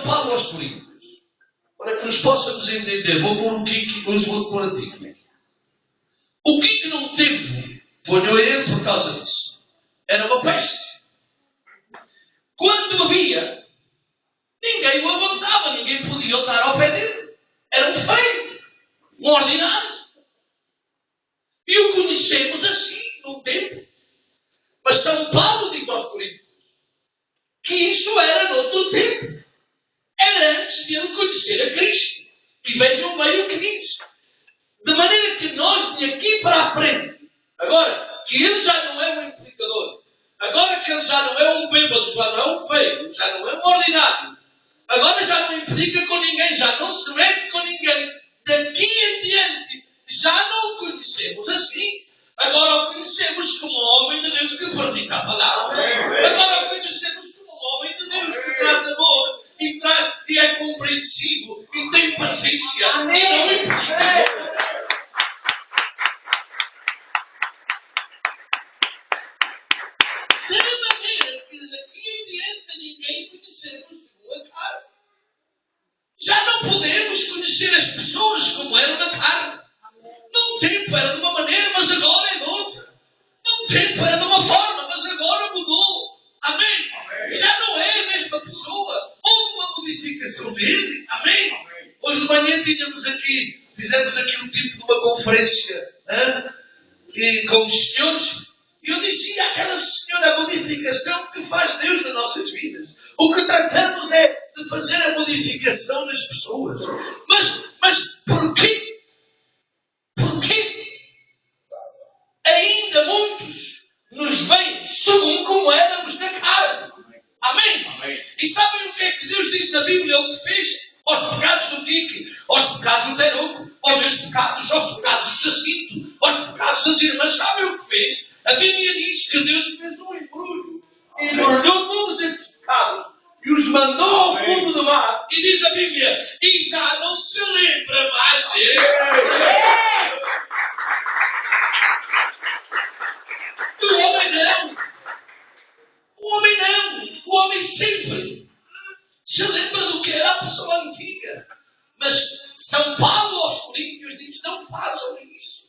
Paulo aos Coríntios, para que nos possamos entender, vou pôr o Kiki, hoje vou pôr a ti. O Kiki num tempo, ponho ele por causa disso, era uma peste. Quando bebia, ninguém o aguentava, ninguém podia estar ao pé dele. Era um feio, um ordinário. E o conhecemos assim, num tempo. Mas São Paulo diz aos Coríntios que isso era noutro tempo. Era antes de ele conhecer a Cristo. E vejam bem o que diz. De maneira que nós, de aqui para a frente, agora que ele já não é um implicador, agora que ele já não é um bêbado, já não é um feio, já não é um ordinário, agora já não implica com ninguém, já não se mete com ninguém, daqui em diante já não o conhecemos assim. Agora o conhecemos como homem de Deus que pratica a palavra. Agora o conhecemos como homem de Deus que traz amor e é compreensivo e tem paciência e não implica. De maneira que daqui em diante ninguém conhecemos a cara. Já não podemos conhecer as pessoas como eram na carne. Num tempo era de uma maneira, mas agora é de outra. Num tempo era de uma forma, mas agora mudou. Amém? Já não é a mesma pessoa. Houve uma modificação dele. Amém? Hoje de manhã fizemos aqui um tipo de uma conferência e com os senhores. E eu disse àquela senhora a modificação que faz Deus nas nossas vidas. O que tratamos é de fazer a modificação das pessoas. Mas porquê? Porque ainda muitos nos veem segundo como éramos na carne. Amém? E sabem o que é que Deus diz na Bíblia? O que fez aos pecados do Kiki, aos pecados do Teruco, aos meus pecados, aos pecados do Jacinto, aos pecados das irmãs. Sabem o que fez? A Bíblia diz que Deus fez um embrulho. Embrulhou todos esses pecados e os mandou ao fundo do mar. E diz a Bíblia, e já não se lembra mais dele. O homem não. O homem sempre se lembra do que era a pessoa antiga. Mas São Paulo aos Coríntios diz, não façam isso.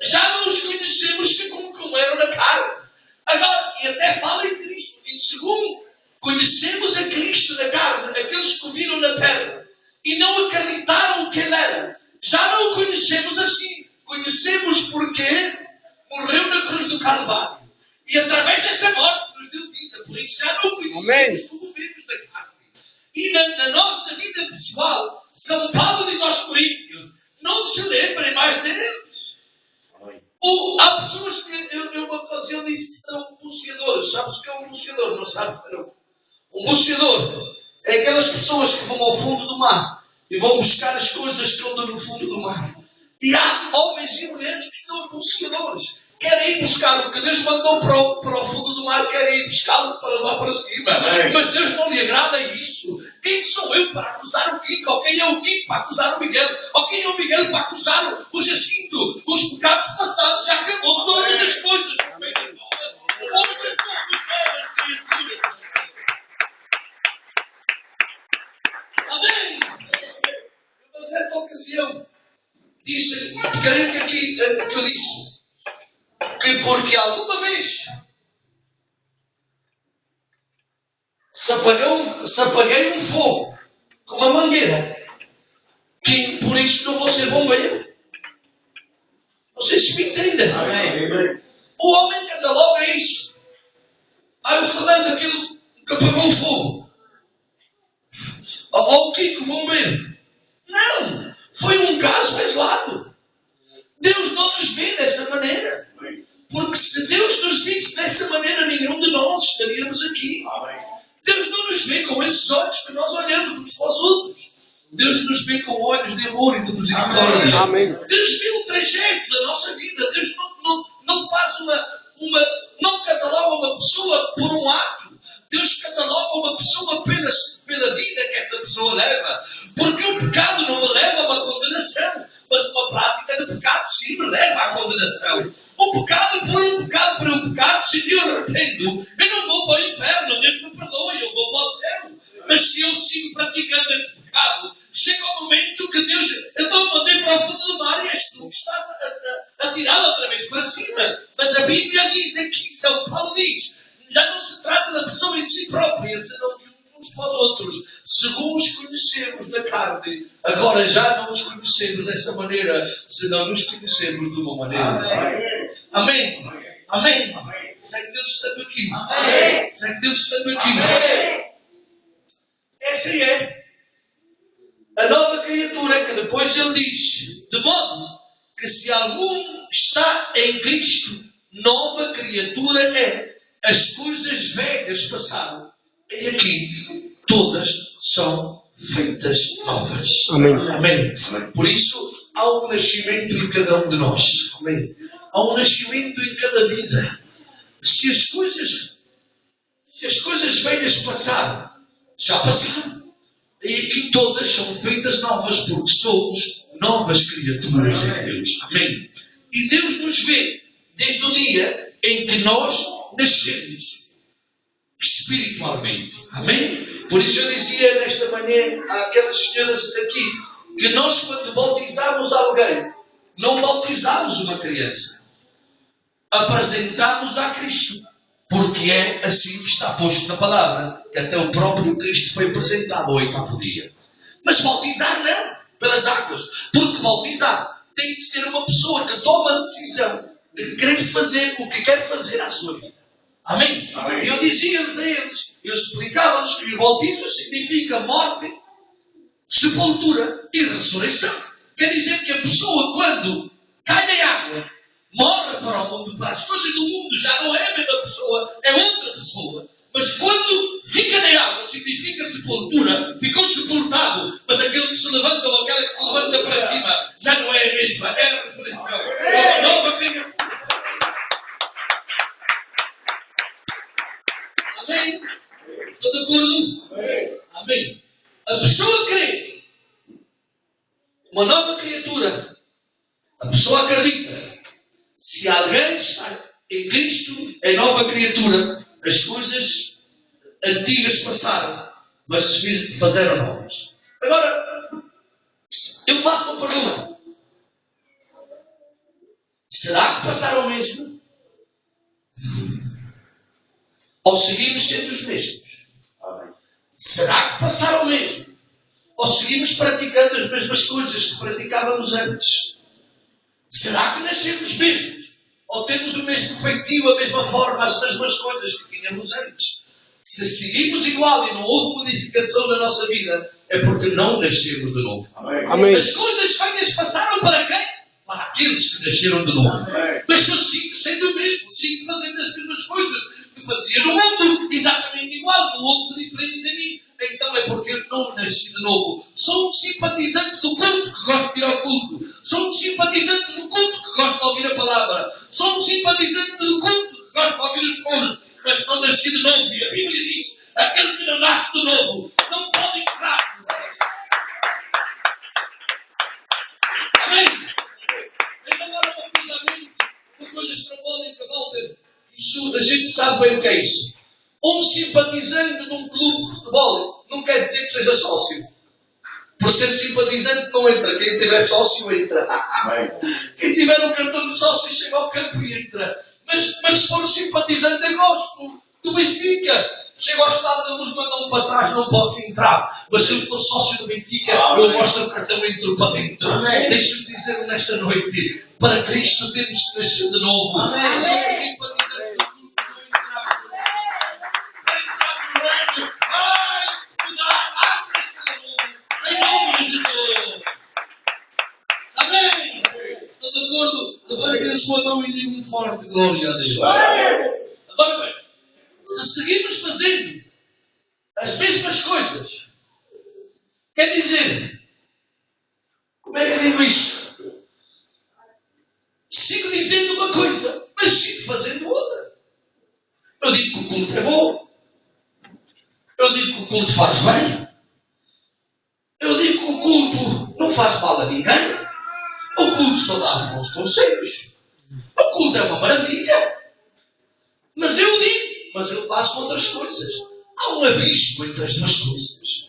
Já não os conhecemos segundo como eram na carne. Agora, e até fala em Cristo. E segundo conhecemos a Cristo na carne, aqueles que o viram na terra e não acreditaram que ele era. Já não o conhecemos assim. Conhecemos porque morreu na cruz do Calvário. E através dessa morte nos deu vida. Por isso já não o conhecemos como vimos da carne. E na nossa vida pessoal, São Paulo diz aos Coríntios, não se lembrem mais deles. Há pessoas que eu uma ocasião disse que são buceadores. Sabes o que é um buceador? Não sabes? Um buceador é aquelas pessoas que vão ao fundo do mar e vão buscar as coisas que andam no fundo do mar. E há homens e mulheres que são buceadores. Querem ir buscar o que Deus mandou para o fundo do mar, querem ir buscá-lo para lá para cima. Mas Deus não lhe agrada isso. Quem sou eu para acusar o Kiko? Ou quem é o Kiko para acusar o Miguel? Ou quem é o Miguel para acusar o Jacinto? Os pecados passados já acabou todas as coisas. Hoje somos novas criaturas. Amém? Numa certa ocasião, disse, creio que aqui que eu disse, que porque alguma vez se apaguei um fogo com uma mangueira, que por isso não vou ser bombeiro. Vocês se me entendem? Amém. O homem cataloga isso. O Fernando, aquilo que apagou um fogo. Ou o Kiko, bombeiro. Não! Foi um caso isolado. Deus não nos vê dessa maneira. Porque se Deus nos visse dessa maneira, nenhum de nós estaríamos aqui. Deus não nos vê com esses olhos que nós olhamos uns para os outros. Deus nos vê com olhos de amor e de misericórdia. Amém. Deus vê o trajeto da nossa vida. Deus não faz não cataloga uma pessoa por um ato. Deus cataloga uma pessoa apenas pela vida que essa pessoa leva. Porque o pecado não me leva a uma condenação, mas uma prática de pecado sim me leva à condenação. O pecado foi um pecado para o pecado. Se eu arrependo, eu não vou para o inferno. Deus me perdoe, eu vou para o céu. Mas se eu sigo praticando praticando esse pecado, chega o momento que Deus, então mandei para o fundo do mar e és tu que estás a tirá-lo outra vez para cima. Mas a Bíblia diz aqui, São Paulo diz, já não se trata da pessoa em si própria, senão de uns para os outros. Segundo os conhecemos na carne, agora já não os conhecemos dessa maneira, senão nos conhecemos de uma maneira. Amém. Amém. Sei que Deus está aqui. Amém. Sei que Deus está aqui. Amém. Essa é a nova criatura que depois ele diz, de modo que se algum está em Cristo, nova criatura é. As coisas velhas passaram. E aqui, todas são feitas novas. Amém. Amém. Por isso, há um nascimento em cada um de nós. Amém. Há um nascimento em cada vida. Se as coisas velhas passaram, já passaram. E aqui todas são feitas novas, porque somos novas criaturas em Deus. Amém. E Deus nos vê desde o dia em que nós nascemos espiritualmente. Amém? Por isso eu dizia nesta manhã àquelas senhoras aqui que nós, quando bautizamos alguém, não bautizamos uma criança, apresentamos a Cristo, porque é assim que está posto na palavra, que até o próprio Cristo foi apresentado ao 8º dia. Mas bautizar não, pelas águas, porque bautizar tem que ser uma pessoa que toma a decisão de querer fazer o que quer fazer à sua vida. Amém? Amém. Eu dizia-lhes a eles, eu explicava-lhes que o bautizo significa morte, sepultura e ressurreição. Quer dizer que a pessoa, quando cai na água, morre para o mundo, para as coisas do mundo, já não é a mesma pessoa, é outra pessoa. Mas quando fica na água, significa sepultura, ficou sepultado, mas aquele que se levanta ou aquela que se levanta para cima, já não é a mesma, é a ressurreição. É uma nova criatura. Amém? Estou de acordo? Amém. A pessoa crê, uma nova criatura, a pessoa acredita. Se alguém está em Cristo, é nova criatura. As coisas antigas passaram, mas se fizeram novas. Agora, eu faço uma pergunta. Será que passaram mesmo? Ou seguimos sendo os mesmos? Será que passaram mesmo? Ou seguimos praticando as mesmas coisas que praticávamos antes? Será que nascemos mesmos? Ou temos o mesmo feitio, a mesma forma, as mesmas coisas que tínhamos antes? Se seguimos igual e não houve modificação na nossa vida, é porque não nascemos de novo. Amém. As coisas velhas passaram para quem? Para aqueles que nasceram de novo. Mas se eu sigo sendo o mesmo, sigo fazendo as mesmas coisas que fazia no mundo, exatamente igual, não houve diferença em mim, então é porque eu não nasci de novo. Sou um simpatizante do culto que gosta de ir ao culto. Sou um simpatizante do culto que gosta de ouvir a palavra. Sou um simpatizante do culto que gosta de ouvir os coros, mas não nasci de novo. E a Bíblia diz, aquele que não nasce de novo não pode entrar. Amém? E agora uma coisa estrambólica, Walter. Isso, a gente sabe bem o que é isso. Um simpatizante de um clube de futebol não quer dizer que seja sócio. Por ser simpatizante não entra. Quem tiver sócio entra. Quem tiver um cartão de sócio chega ao campo e entra. Mas se for simpatizante, eu gosto do Benfica. Chego ao estado da luz, mandam para trás, não pode-se entrar. Mas se eu for sócio do Benfica, eu mostro o cartão e entro para dentro. Deixa-me dizer nesta noite, para Cristo temos que nascer de novo. Se somos simpatizantes do clube, não entrar por dentro. Ai, cuidado, abre-se de novo. Em nome de Jesus. Amém. Estão de acordo? Levante a sua mão e diga um forte glória a Deus. Agora bem, se seguirmos fazendo as mesmas coisas, quer dizer, como é que eu digo isto? Sigo dizendo uma coisa, mas sigo fazendo outra. Eu digo que o culto é bom. Eu digo que o culto faz bem. Eu digo que o culto não faz mal a ninguém. O culto só dá bons conselhos. O culto é uma maravilha. Mas eu faço outras coisas. Há um abismo entre as duas coisas.